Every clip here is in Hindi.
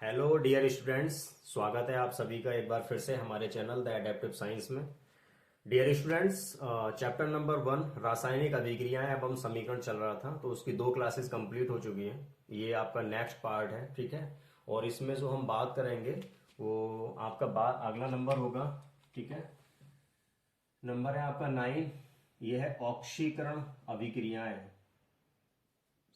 Hello dear students. स्वागत है आप सभी का एक बार फिर से हमारे चैनल द एडेप्टिव साइंस में। डियर स्टूडेंट्स, चैप्टर नंबर 1 रासायनिक अभिक्रियाएं एवं समीकरण चल रहा था, तो उसकी 2 क्लासेस कंप्लीट हो चुकी हैं। ये आपका नेक्स्ट पार्ट है, ठीक है। और इसमें जो हम बात करेंगे वो आपका अगला नंबर होगा, ठीक है। नंबर है आपका 9। ये है ऑक्सीकरण अभिक्रियाएं।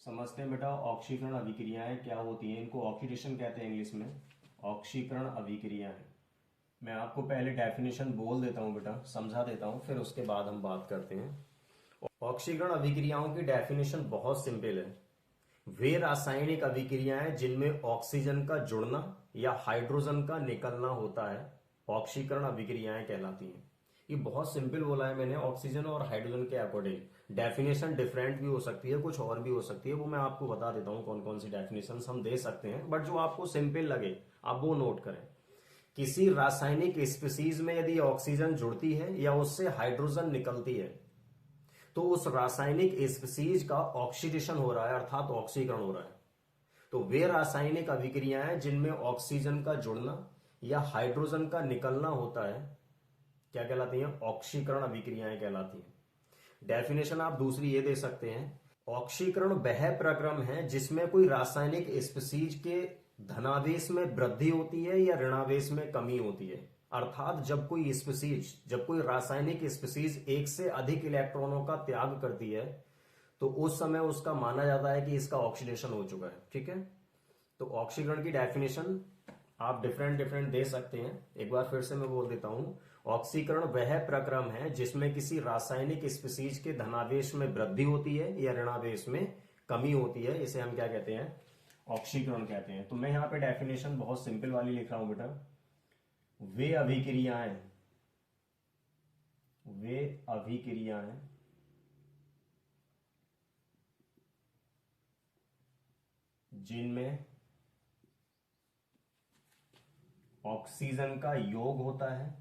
समझते हैं बेटा, ऑक्सीकरण अभिक्रियाएं क्या होती हैं। इनको ऑक्सीडेशन कहते हैं इंग्लिश में, ऑक्सीकरण अभिक्रियाएं। मैं आपको पहले डेफिनेशन बोल देता हूं बेटा, समझा देता हूं, फिर उसके बाद हम बात करते हैं। ऑक्सीकरण अभिक्रियाओं की डेफिनेशन बहुत सिंपल है। वे रासायनिक अभिक्रियाएं जिनमें ऑक्सीजन का जुड़ना या हाइड्रोजन का निकलना होता है, ऑक्सीकरण अभिक्रियाएं कहलाती हैं। ये बहुत सिंपल बोला है मैंने, ऑक्सीजन और हाइड्रोजन के अकॉर्डिंग। डेफिनेशन डिफरेंट भी हो सकती है, कुछ और भी हो सकती है, वो मैं आपको बता देता हूं कौन कौन सी डेफिनेशन हम दे सकते हैं, बट जो आपको सिंपल लगे आप वो नोट करें। किसी रासायनिक स्पीसीज में यदि ऑक्सीजन जुड़ती है या उससे हाइड्रोजन निकलती है, तो उस रासायनिक स्पीसीज का ऑक्सीडेशन हो रहा है, अर्थात ऑक्सीकरण हो रहा है। तो वे रासायनिक अभिक्रियाएं जिनमें ऑक्सीजन का जुड़ना या हाइड्रोजन का निकलना होता है क्या कहलाती हैं? ऑक्सीकरण अभिक्रियाएं कहलाती हैं। डेफिनेशन आप दूसरी ये दे सकते हैं, ऑक्सीकरण वह प्रक्रम है जिसमें कोई रासायनिक स्पीसीज के धनावेश में वृद्धि होती है या ऋणावेश में कमी होती है। अर्थात जब कोई रासायनिक स्पीसीज एक से अधिक इलेक्ट्रॉनों का त्याग करती है, तो उस समय उसका माना जाता है कि इसका ऑक्सीडेशन हो चुका है, ठीक है। तो ऑक्सीकरण की डेफिनेशन आप डिफरेंट डिफरेंट दे सकते हैं। एक बार फिर से मैं बोल देता हूं, ऑक्सीकरण वह प्रक्रम है जिसमें किसी रासायनिक स्पीसीज के धनावेश में वृद्धि होती है या ऋणावेश में कमी होती है, इसे हम क्या कहते हैं? ऑक्सीकरण कहते हैं। तो मैं यहां पे डेफिनेशन बहुत सिंपल वाली लिख रहा हूं बेटा। वे अभिक्रियाएं वे अभिक्रियाएं जिनमें ऑक्सीजन का योग होता है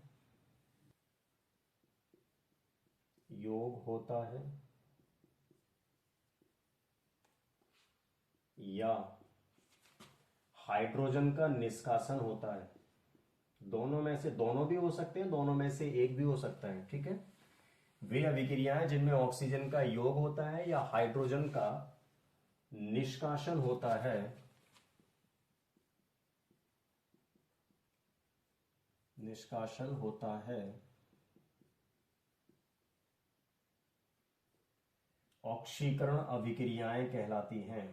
या हाइड्रोजन का निष्कासन होता है। दोनों में से दोनों भी हो सकते हैं, दोनों में से एक भी हो सकता है, ठीक है। वे अभिक्रियाएं जिनमें ऑक्सीजन का योग होता है या हाइड्रोजन का निष्कासन होता है, ऑक्सीकरण अभिक्रियाएं कहलाती हैं।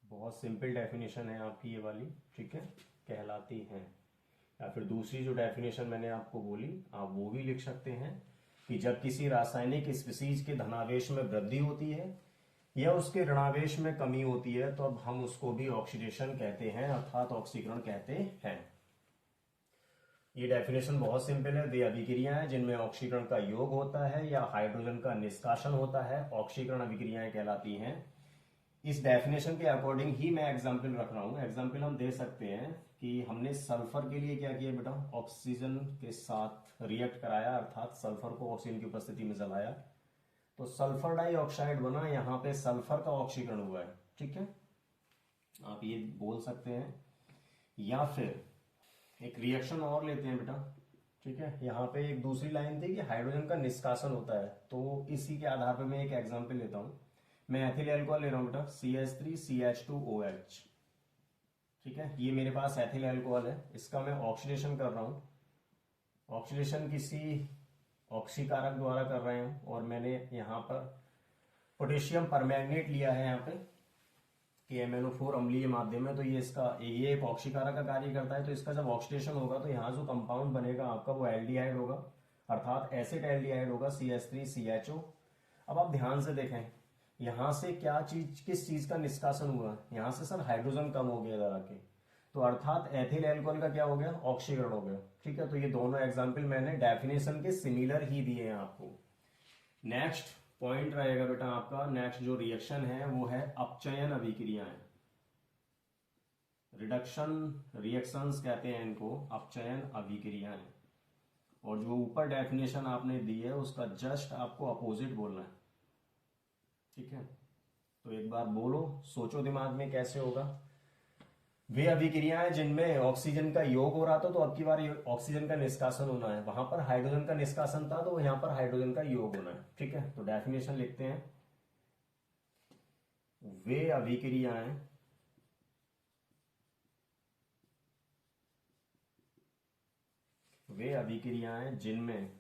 बहुत सिंपल डेफिनेशन है आपकी ये वाली, ठीक है, कहलाती हैं। या फिर दूसरी जो डेफिनेशन मैंने आपको बोली आप वो भी लिख सकते हैं कि जब किसी रासायनिक स्पीसीज के धनावेश में वृद्धि होती है या उसके ऋणावेश में कमी होती है, तो अब हम उसको भी ऑक्सीडेशन कहते हैं, अर्थात ऑक्सीकरण कहते हैं। ये डेफिनेशन बहुत सिंपल है। वे अभिक्रियाएं जिनमें ऑक्सीकरण का योग होता है या हाइड्रोजन का निष्कासन होता है, ऑक्सीकरण अभिक्रियाएं कहलाती हैं। इस डेफिनेशन के अकॉर्डिंग ही मैं एग्जाम्पल रख रहा हूं। एग्जाम्पल हम दे सकते हैं कि हमने सल्फर के लिए क्या किया बेटा, ऑक्सीजन के साथ रिएक्ट कराया, अर्थात सल्फर को ऑक्सीजन की उपस्थिति में जलाया, तो सल्फर डाइऑक्साइड बना, यहां पे सल्फर का ऑक्सीकरण हुआ है, ठीक है, आप ये बोल सकते हैं। या फिर एक रिएक्शन और लेते हैं बेटा, ठीक है। यहां पे एक दूसरी लाइन थी कि हाइड्रोजन का निष्कासन होता है, तो इसी के आधार पर मैं एक एग्जाम्पल लेता हूं। मैं एथिल एल्कोहल ले रहा हूं बेटा, CH3CH2OH, ठीक है। ये मेरे पास एथिल एल्कोहल है, इसका मैं ऑक्सीडेशन कर रहा हूं। ऑक्सीडेशन किसी ऑक्सीकारक द्वारा कर रहे हैं, और मैंने यहां पर पोटेशियम परमैंगनेट लिया है, यहाँ पे KMnO4 अम्लीय माध्यम है, तो ये एक ऑक्सीकारक का कार्य करता है। तो इसका जब ऑक्सीडेशन होगा तो यहाँ जो कंपाउंड बनेगा आपका वो एल्डिहाइड होगा, अर्थात एसिड एल्डिहाइड होगा, CH3CHO। अब आप ध्यान से देखें, यहां से किस चीज का निष्कासन हुआ? यहां से सर हाइड्रोजन कम हो गया इधर आके, तो अर्थात एथिल एल्कोहल का क्या हो गया? ऑक्सीकरण हो गया, ठीक है। तो ये दोनों एग्जाम्पल मैंने डेफिनेशन के सिमिलर ही दिए हैं आपको। नेक्स्ट पॉइंट रहेगा बेटा आपका, नेक्स्ट जो रिएक्शन है वो है अपचयन अभिक्रियाएं। रिडक्शन रिएक्शंस कहते हैं इनको, अपचयन अभिक्रियाएं। और जो ऊपर डेफिनेशन आपने दी है उसका जस्ट आपको अपोजिट बोलना है। ठीक है, तो एक बार बोलो, सोचो दिमाग में कैसे होगा। वे अभिक्रियाएं जिनमें ऑक्सीजन का योग हो रहा था, तो अब की बार ऑक्सीजन का निष्कासन होना है। वहां पर हाइड्रोजन का निष्कासन था, तो यहां पर हाइड्रोजन का योग होना है। ठीक है, तो डेफिनेशन लिखते हैं। वे अभिक्रियाएं जिनमें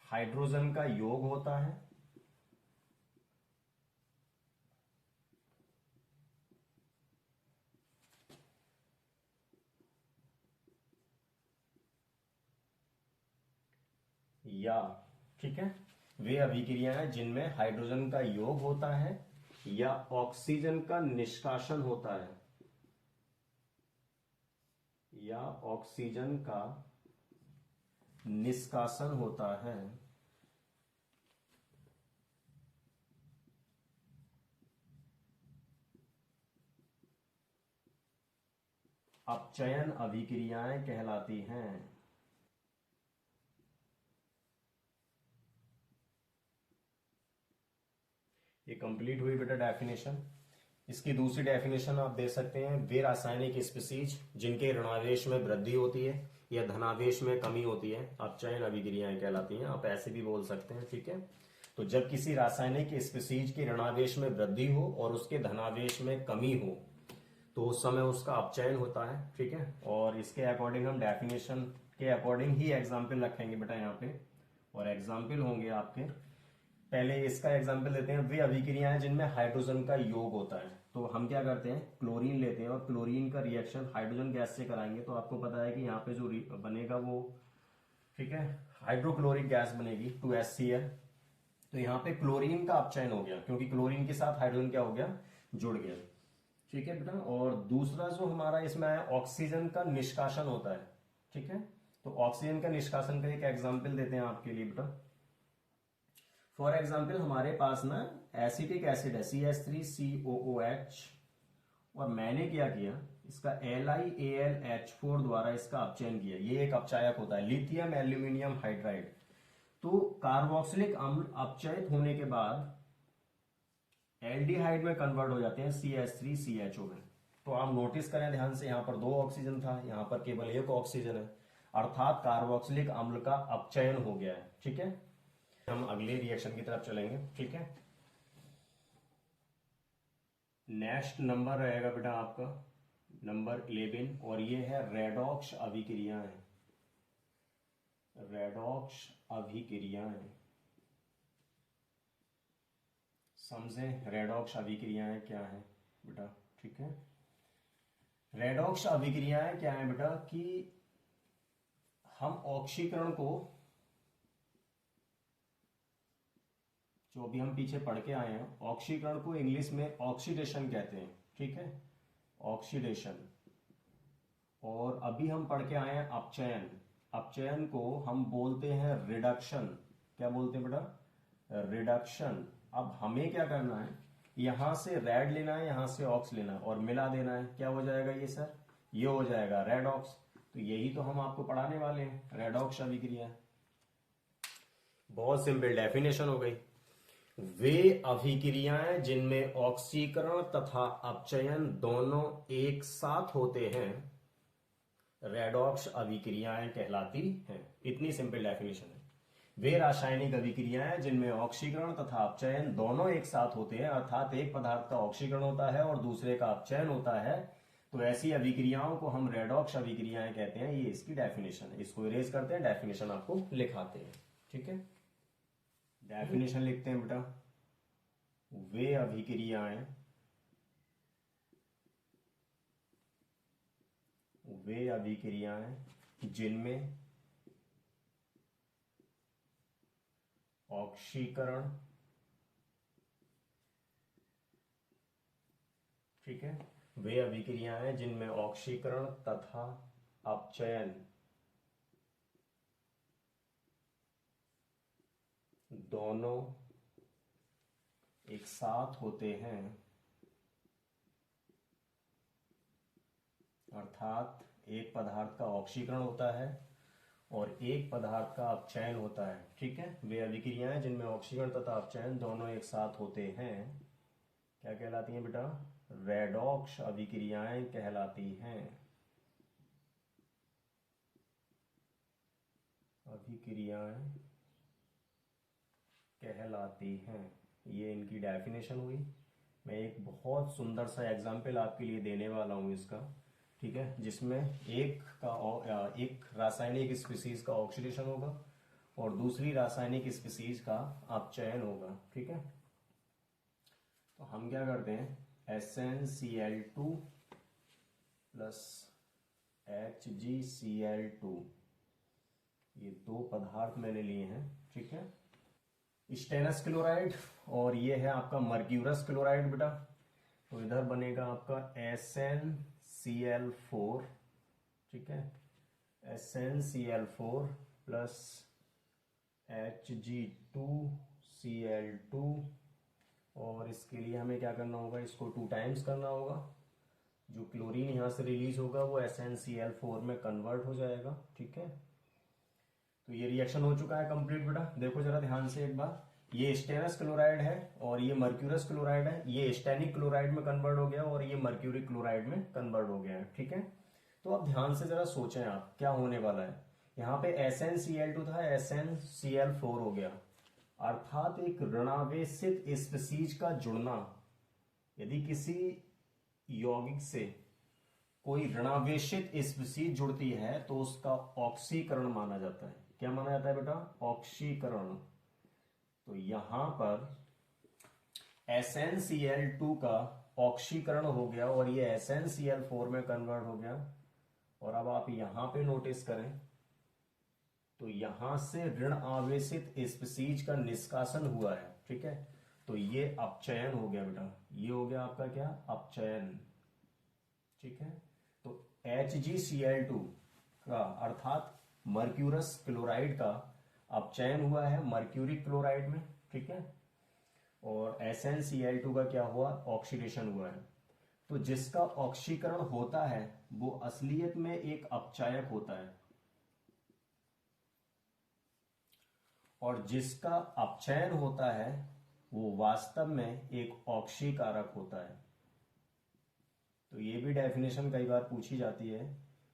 हाइड्रोजन का योग होता है या, ठीक है, वे अभिक्रियाएं जिनमें हाइड्रोजन का योग होता है या ऑक्सीजन का निष्कासन होता है, या ऑक्सीजन का निष्कासन होता है, अपचयन अभिक्रियाएं कहलाती हैं। ये कंप्लीट हुई बेटा डेफिनेशन। इसकी दूसरी डेफिनेशन आप दे सकते हैं, वे रासायनिक स्पीसीज जिनके ऋणावेश में वृद्धि होती है या धनावेश में कमी होती है, अपचयन अभिक्रियाएं कहलाती हैं। आप ऐसे भी बोल सकते हैं। ठीक है, तो जब किसी रासायनिक स्पीसीज के ऋणावेश में वृद्धि हो और उसके धनावेश में कमी हो, तो उस समय उसका अपचयन होता है। ठीक है, और इसके अकॉर्डिंग हम डेफिनेशन के अकॉर्डिंग ही एग्जाम्पल रखेंगे बेटा यहाँ पे, और एग्जाम्पल होंगे आपके। पहले इसका एग्जाम्पल लेते हैं, वे अभिक्रियाएं जिनमें हाइड्रोजन का योग होता है। तो हम क्या करते हैं, क्लोरीन लेते हैं और क्लोरीन का रिएक्शन हाइड्रोजन गैस से कराएंगे, तो आपको पता है कि यहाँ पे जो बनेगा वो, ठीक है, हाइड्रोक्लोरिक गैस बनेगी 2HCl। तो यहाँ पे क्लोरीन का अपचयन हो गया, क्योंकि क्लोरीन के साथ हाइड्रोजन क्या हो गया, जुड़ गया। ठीक है बेटा, और दूसरा जो हमारा इसमें है, ऑक्सीजन का निष्कासन होता है। ठीक है, तो ऑक्सीजन का निष्कासन का एक एग्जाम्पल देते हैं आपके लिए बेटा। फॉर एग्जाम्पल हमारे पास ना एसिटिक एसिड है CH3COOH, और मैंने क्या किया, इसका LiAlH4 द्वारा इसका अपचयन किया। ये एक अपचायक होता है, लिथियम एल्यूमिनियम हाइड्राइड। तो कार्बोक्सिलिक अम्ल अपचयित होने के बाद एल्डिहाइड में कन्वर्ट हो जाते हैं CH3CHO में। तो आप नोटिस करें ध्यान से, यहां पर 2 ऑक्सीजन था, यहां पर केवल 1 ऑक्सीजन है, अर्थात कार्बोक्सिलिक अम्ल का अपचयन हो गया है। ठीक है, हम अगले रिएक्शन की तरफ चलेंगे। ठीक है, नेक्स्ट नंबर रहेगा बेटा आपका नंबर 11, और ये है रेडॉक्स अभिक्रियाएं। रेडॉक्स अभिक्रियाएं, समझें रेडॉक्स अभिक्रियाएं क्या है बेटा। ठीक है, रेडॉक्स अभिक्रियाएं क्या है बेटा, कि हम ऑक्सीकरण को, जो अभी हम पीछे पढ़ के आए हैं, ऑक्सीकरण को इंग्लिश में ऑक्सीडेशन कहते हैं। ठीक है, ऑक्सीडेशन। और अभी हम पढ़ के आए हैं अपचयन। अपचयन को हम बोलते हैं रिडक्शन। क्या बोलते हैं बेटा, रिडक्शन। अब हमें क्या करना है, यहां से रेड लेना है, यहां से ऑक्स लेना है और मिला देना है। क्या हो जाएगा ये सर, ये हो जाएगा रेडॉक्स। तो यही तो हम आपको पढ़ाने वाले हैं, रेडॉक्स अभिक्रिया। बहुत सिंपल डेफिनेशन हो गई। वे अभिक्रियाएं जिनमें ऑक्सीकरण तथा अपचयन दोनों एक साथ होते हैं, रेडॉक्स अभिक्रियाएं कहलाती हैं। इतनी सिंपल डेफिनेशन है। वे रासायनिक अभिक्रियाएं जिनमें ऑक्सीकरण तथा अपचयन दोनों एक साथ होते हैं, अर्थात एक पदार्थ का ऑक्सीकरण होता है और दूसरे का अपचयन होता है, तो ऐसी अभिक्रियाओं को हम रेडॉक्स अभिक्रियाएं कहते हैं। ये इसकी डेफिनेशन है। इसको इरेज करते हैं, डेफिनेशन आपको लिखाते हैं। ठीक है, डेफिनेशन लिखते हैं बेटा, वे अभिक्रियाएं जिनमें ऑक्सीकरण, ठीक है, वे अभिक्रियाएं जिनमें ऑक्सीकरण तथा अपचयन दोनों एक साथ होते हैं, अर्थात एक पदार्थ का ऑक्सीकरण होता है और एक पदार्थ का अपचयन होता है। ठीक है, वे अभिक्रियाएं जिनमें ऑक्सीकरण तथा अपचयन दोनों एक साथ होते हैं क्या कहलाती हैं बेटा? रेडॉक्स अभिक्रियाएं कहलाती हैं। अभिक्रियाएं कहलाती हैं। ये इनकी डेफिनेशन हुई। मैं एक बहुत सुंदर सा एग्जाम्पल आपके लिए देने वाला हूं इसका, ठीक है, जिसमें एक रासायनिक स्पीसीज का ऑक्सीडेशन होगा और दूसरी रासायनिक स्पीसीज का अपचयन होगा। ठीक है, तो हम क्या करते हैं, SnCl2 प्लस HgCl2, ये दो पदार्थ मैंने लिए हैं। ठीक है, स्टेनस क्लोराइड और ये है आपका मर्क्यूरस क्लोराइड बेटा। तो इधर बनेगा आपका SnCl4, ठीक है, SnCl4 प्लस Hg2Cl2, और इसके लिए हमें क्या करना होगा, इसको 2 टाइम्स करना होगा। जो क्लोरीन यहां से रिलीज होगा वो SnCl4 में कन्वर्ट हो जाएगा। ठीक है, तो ये रिएक्शन हो चुका है कंप्लीट बेटा। देखो जरा ध्यान से एक बार, ये स्टेनस क्लोराइड है और ये मर्क्यूरस क्लोराइड है। ये स्टेनिक क्लोराइड में कन्वर्ट हो गया और ये मर्क्यूरिक क्लोराइड में कन्वर्ट हो गया है। ठीक है, तो अब ध्यान से जरा सोचें आप क्या होने वाला है। यहाँ पे SnCl2 था, SnCl4 हो गया, अर्थात एक ऋणावेशित स्पीसीज का जुड़ना। यदि किसी यौगिक से कोई ऋणावेशित स्पीसीज जुड़ती है तो उसका ऑक्सीकरण माना जाता है। क्या माना जाता है बेटा? ऑक्सीकरण। तो यहां पर SnCl2 का ऑक्सीकरण हो गया और ये SnCl4 में कन्वर्ट हो गया। और अब आप यहां पे नोटिस करें तो यहां से ऋण आवेशित स्पीसीज का निष्कासन हुआ है। ठीक है, तो ये अपचयन हो गया बेटा, ये हो गया आपका क्या? अपचयन। ठीक है, तो HgCl2 का अर्थात मर्क्यूरस क्लोराइड का अपचयन हुआ है मर्क्यूरिक क्लोराइड में। ठीक है, और SnCl2 का क्या हुआ? ऑक्सीडेशन हुआ है। तो जिसका ऑक्सीकरण होता है वो असलियत में एक अपचायक होता है और जिसका अपचयन होता है वो वास्तव में एक ऑक्सीकारक होता है। तो ये भी डेफिनेशन कई बार पूछी जाती है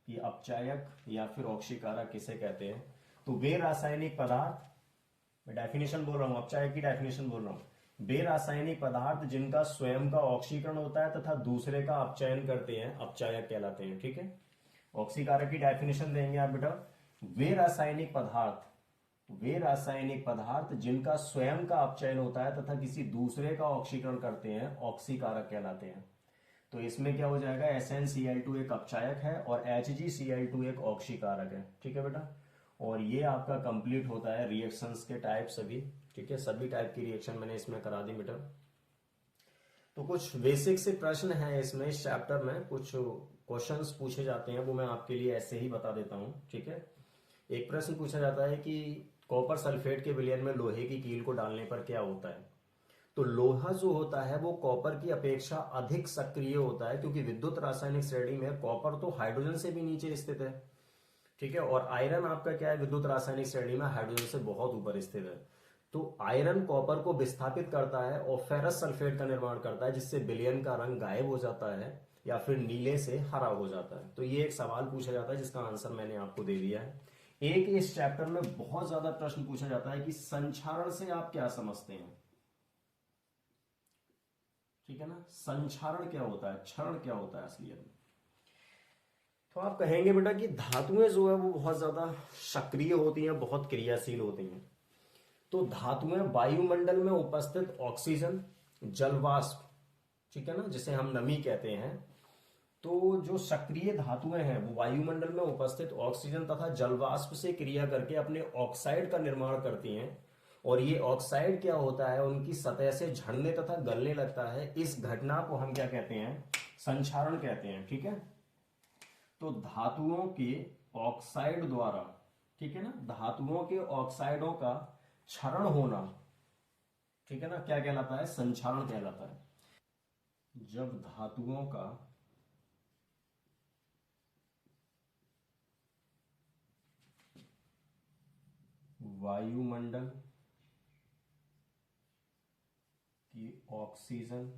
कि अपचायक या फिर ऑक्सीकारक किसे कहते हैं। तो वे रासायनिक पदार्थ, मैं डेफिनेशन बोल रहा हूं, अपचायक की डेफिनेशन बोल रहा हूं, वे रासायनिक पदार्थ जिनका स्वयं का ऑक्सीकरण होता है तथा दूसरे का अपचयन करते हैं अपचायक कहलाते हैं। ठीक है, ऑक्सीकारक की डेफिनेशन देंगे आप बेटा, वे रासायनिक पदार्थ जिनका स्वयं का अपचयन होता है तथा किसी दूसरे का ऑक्सीकरण करते हैं ऑक्सीकारक कहलाते हैं। तो इसमें क्या हो जाएगा, SnCl2 एक अपचायक है और HgCl2 एक ऑक्सीकारक है। ठीक है बेटा, और ये आपका कंप्लीट होता है रिएक्शंस के टाइप सभी। ठीक है, सभी टाइप की रिएक्शन मैंने इसमें करा दी बेटा। तो कुछ बेसिक से प्रश्न है इसमें, इस चैप्टर में कुछ क्वेश्चंस पूछे जाते हैं, वो मैं आपके लिए ऐसे ही बता देता हूं। ठीक है, एक प्रश्न पूछा जाता है कि कॉपर सल्फेट के विलयन में लोहे की कील को डालने पर क्या होता है। तो लोहा जो होता है वो कॉपर की अपेक्षा अधिक सक्रिय होता है, क्योंकि विद्युत रासायनिक श्रेणी में कॉपर तो हाइड्रोजन से भी नीचे स्थित है। ठीक है, और आयरन आपका क्या है, विद्युत रासायनिक श्रेणी में हाइड्रोजन से बहुत ऊपर स्थित है। तो आयरन कॉपर को विस्थापित करता है और फेरस सल्फेट का निर्माण करता है, जिससे विलयन का रंग गायब हो जाता है या फिर नीले से हरा हो जाता है। तो ये एक सवाल पूछा जाता है जिसका आंसर मैंने आपको दे दिया है। एक इस चैप्टर में बहुत ज्यादा प्रश्न पूछा जाता है कि संक्षारण से आप क्या समझते हैं। ठीक है ना, संक्षारण क्या होता है, क्षरण क्या होता है असलियत में। तो आप कहेंगे बेटा कि धातुएं जो है वो बहुत ज्यादा सक्रिय होती हैं, बहुत क्रियाशील होती हैं। तो धातुएं वायुमंडल में उपस्थित ऑक्सीजन, जलवाष्प, ठीक है ना, जिसे हम नमी कहते हैं, तो जो सक्रिय धातुएं हैं वो वायुमंडल में उपस्थित ऑक्सीजन तथा जलवाष्प से क्रिया करके अपने ऑक्साइड का निर्माण करती हैं। और ये ऑक्साइड क्या होता है, उनकी सतह से झड़ने तथा गलने लगता है। इस घटना को हम क्या कहते हैं, संक्षारण कहते हैं। ठीक है, तो धातुओं के ऑक्साइड द्वारा, ठीक है ना, धातुओं के ऑक्साइडों का क्षरण होना, ठीक है ना, क्या कहलाता है, संक्षारण कहलाता है। जब धातुओं का वायुमंडल की ऑक्सीजन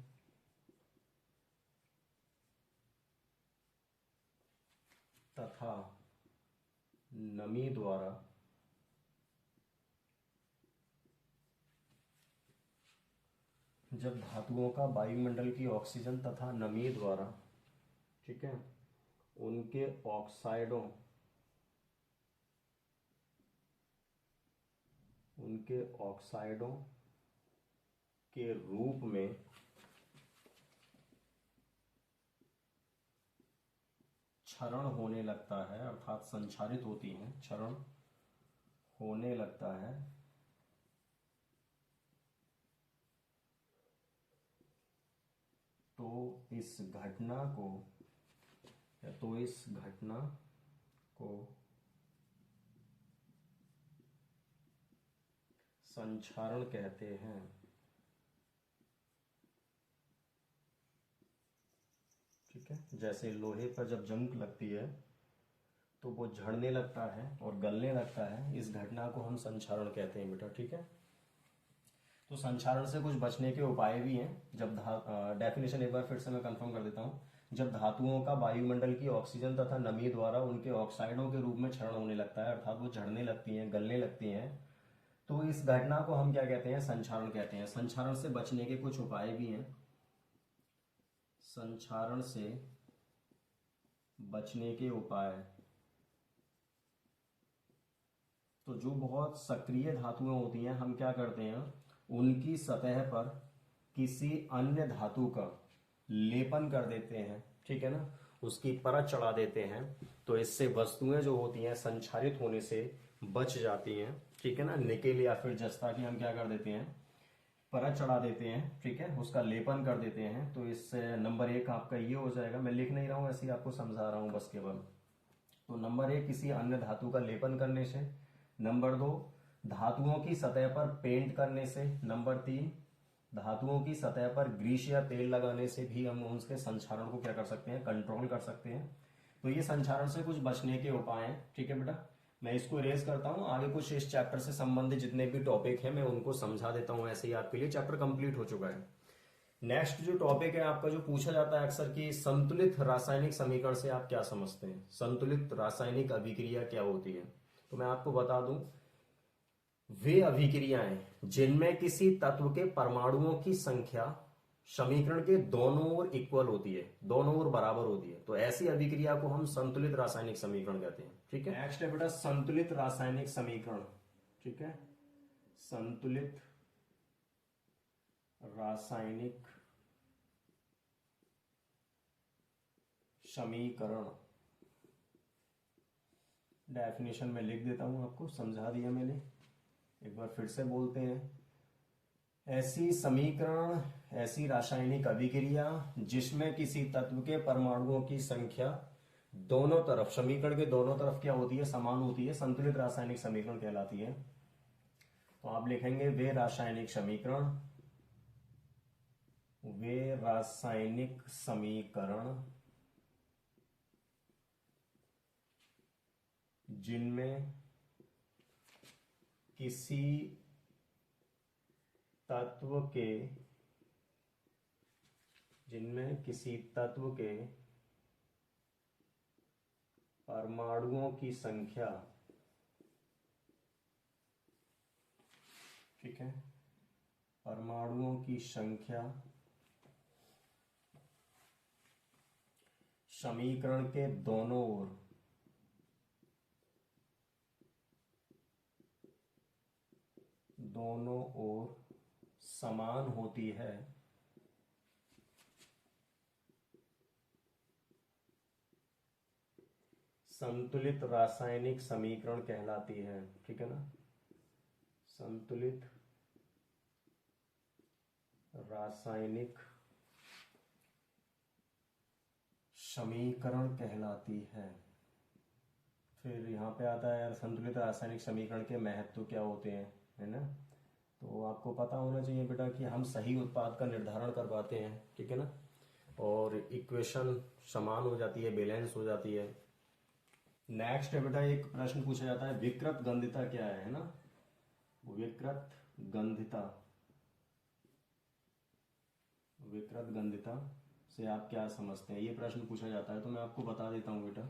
तथा नमी द्वारा जब धातुओं का वायुमंडल की ऑक्सीजन तथा नमी द्वारा, ठीक है, उनके ऑक्साइडों के रूप में क्षरण होने लगता है, अर्थात संक्षारित होती हैं, क्षरण होने लगता है, तो इस घटना को संक्षारण कहते हैं। ठीक है, जैसे लोहे पर जब जंग लगती है तो वो झड़ने लगता है और गलने लगता है, इस घटना को हम संक्षारण कहते हैं बेटा। ठीक है, तो संक्षारण से कुछ बचने के उपाय भी हैं। जब डेफिनेशन एक बार फिर से मैं कंफर्म कर देता हूँ। जब धातुओं का वायुमंडल की ऑक्सीजन तथा नमी द्वारा उनके ऑक्साइडों के रूप में क्षरण होने लगता है, अर्थात वो झड़ने लगती हैं, गलने लगती हैं, तो इस घटना को हम क्या कहते हैं? संक्षारण कहते हैं। संक्षारण से बचने के कुछ उपाय भी हैं। संक्षारण से बचने के उपाय, तो जो बहुत सक्रिय धातुएं होती हैं, हम क्या करते हैं, उनकी सतह पर किसी अन्य धातु का लेपन कर देते हैं। ठीक है ना, उसकी परत चढ़ा देते हैं, तो इससे वस्तुएं जो होती हैं संक्षारित होने से बच जाती हैं। ठीक है ना, निकेल या फिर जस्ता की हम क्या कर देते हैं, परत चढ़ा देते हैं। ठीक है, उसका लेपन कर देते हैं, तो इससे नंबर 1 आपका ये हो जाएगा। मैं लिख नहीं रहा हूं, ऐसे ही आपको समझा रहा हूं बस केवल। तो नंबर 1 किसी अन्य धातु का लेपन करने से। नंबर 2 धातुओं की सतह पर पेंट करने से। नंबर 3 धातुओं की सतह पर ग्रीस या तेल लगाने से भी हम उसके संक्षारण को क्या कर सकते हैं, कंट्रोल कर सकते हैं। तो ये संक्षारण से कुछ बचने के उपाय हैं। ठीक है बेटा, मैं इसको इरेज करता हूं। आगे कुछ इस चैप्टर से संबंधित जितने भी टॉपिक हैं मैं उनको समझा देता हूं, ऐसे ही आपके लिए चैप्टर कंप्लीट हो चुका है। नेक्स्ट जो टॉपिक है आपका, जो पूछा जाता है अक्सर कि संतुलित रासायनिक समीकरण से आप क्या समझते हैं, संतुलित रासायनिक अभिक्रिया क्या होती है। तो मैं आपको बता दूं, वे अभिक्रियाएं जिनमें किसी तत्व के परमाणुओं की संख्या समीकरण के दोनों ओर इक्वल होती है, दोनों ओर बराबर होती है, तो ऐसी अभिक्रिया को हम संतुलित रासायनिक समीकरण कहते हैं। ठीक है, नेक्स्ट है बेटा संतुलित रासायनिक समीकरण। ठीक है, संतुलित रासायनिक समीकरण, डेफिनेशन में लिख देता हूं, आपको समझा दिया मैंने, एक बार फिर से बोलते हैं। ऐसी समीकरण, ऐसी रासायनिक अभिक्रिया जिसमें किसी तत्व के परमाणुओं की संख्या दोनों तरफ, समीकरण के दोनों तरफ क्या होती है, समान होती है, संतुलित रासायनिक समीकरण कहलाती है। तो आप लिखेंगे वे रासायनिक समीकरण, वे रासायनिक समीकरण जिनमें किसी तत्व के परमाणुओं की संख्या, ठीक है, परमाणुओं की संख्या समीकरण के दोनों ओर समान होती है, संतुलित रासायनिक समीकरण कहलाती है। ठीक है ना, संतुलित रासायनिक समीकरण कहलाती है। फिर यहाँ पे आता है यार, संतुलित रासायनिक समीकरण के महत्व क्या होते हैं, है ना। तो आपको पता होना चाहिए बेटा कि हम सही उत्पाद का निर्धारण कर पाते हैं। ठीक है ना, और इक्वेशन समान हो जाती है, बैलेंस हो जाती है। नेक्स्ट है बेटा, एक प्रश्न पूछा जाता है विकृत गंधिता क्या है ना। विकृत गंधिता, विकृत गंधिता से आप क्या समझते हैं? ये प्रश्न पूछा जाता है तो मैं आपको बता देता हूँ बेटा।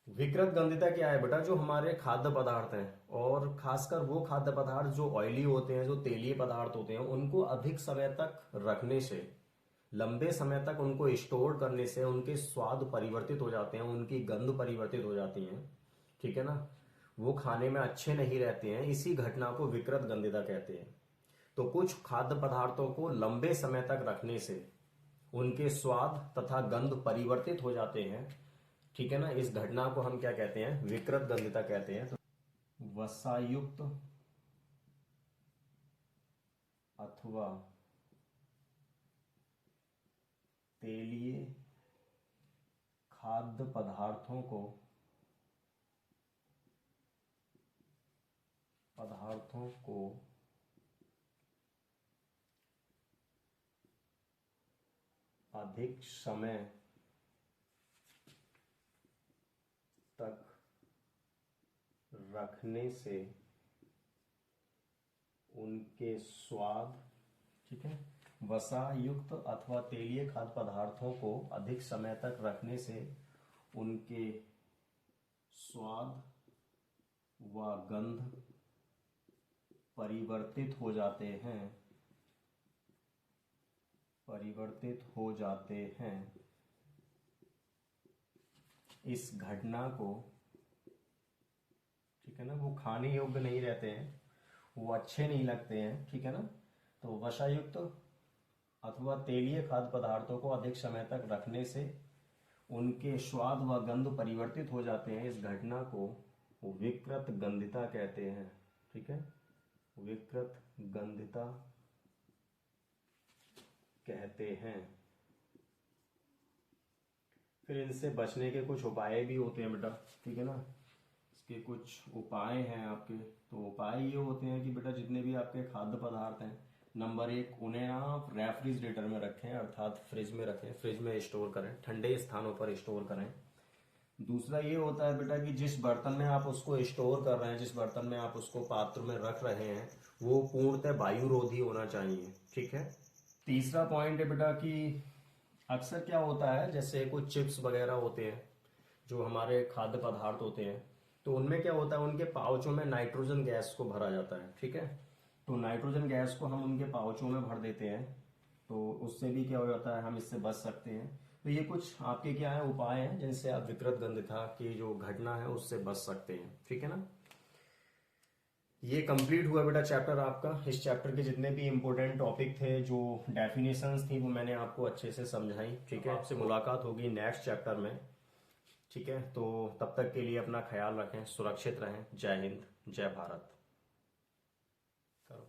विकृत गंधिता क्या है बेटा? जो हमारे खाद्य पदार्थ हैं और खासकर वो खाद्य पदार्थ जो ऑयली होते हैं, जो तेलीय पदार्थ होते हैं, उनको अधिक समय तक रखने से, लंबे समय तक उनको स्टोर करने से उनके स्वाद परिवर्तित हो जाते हैं, उनकी गंध परिवर्तित हो जाती है, ठीक है ना, वो खाने में अच्छे नहीं रहते हैं। इसी घटना को विकृत गंधिता कहते हैं। तो कुछ खाद्य पदार्थों को लंबे समय तक रखने से उनके स्वाद तथा गंध परिवर्तित हो जाते हैं, ठीक है ना, इस घटना को हम क्या कहते हैं? विकृत गंधिता कहते हैं। तो वसायुक्त अथवा तेलीय खाद्य पदार्थों को अधिक समय तक रखने से उनके स्वाद, ठीक है, वसा युक्त अथवा तेलीय खाद्य पदार्थों को अधिक समय तक रखने से उनके स्वाद व गंध परिवर्तित हो जाते हैं, परिवर्तित हो जाते हैं। इस घटना को, ठीक है ना, वो खाने योग्य नहीं रहते हैं, वो अच्छे नहीं लगते हैं, ठीक है ना। तो वसायुक्त अथवा तेलीय खाद्य पदार्थों को अधिक समय तक रखने से उनके स्वाद व गंध परिवर्तित हो जाते हैं। इस घटना को विकृत गंधिता कहते हैं, ठीक है, विकृत गंधिता कहते हैं। फिर इनसे बचने के कुछ उपाय भी होते हैं बेटा, ठीक है ना, इसके कुछ उपाय हैं आपके। तो उपाय ये होते हैं कि बेटा जितने भी आपके खाद्य पदार्थ हैं, नंबर 1, उन्हें आप रेफ्रिजरेटर में रखें, अर्थात फ्रिज में रखें, फ्रिज में स्टोर करें, ठंडे स्थानों पर स्टोर करें। दूसरा ये होता है बेटा कि जिस बर्तन में आप उसको स्टोर कर रहे हैं, जिस बर्तन में आप उसको पात्र में रख रहे हैं, वो पूर्णतः वायुरोधी होना चाहिए, ठीक है। तीसरा पॉइंट है बेटा कि अक्सर क्या होता है, जैसे कुछ चिप्स वगैरह होते हैं, जो हमारे खाद्य पदार्थ होते हैं, तो उनमें क्या होता है, उनके पाउचों में नाइट्रोजन गैस को भरा जाता है, ठीक है। तो नाइट्रोजन गैस को हम उनके पाउचों में भर देते हैं, तो उससे भी क्या हो जाता है, हम इससे बच सकते हैं। तो ये कुछ आपके क्या है उपाय हैं जिनसे आप विकृत गंधिता की जो घटना है उससे बच सकते हैं, ठीक है ना। ये कंप्लीट हुआ बेटा चैप्टर आपका। इस चैप्टर के जितने भी इंपॉर्टेंट टॉपिक थे, जो डेफिनेशंस थी, वो मैंने आपको अच्छे से समझाई, ठीक है। आपसे मुलाकात होगी नेक्स्ट चैप्टर में, ठीक है। तो तब तक के लिए अपना ख्याल रखें, सुरक्षित रहें। जय हिंद, जय भारत। करो।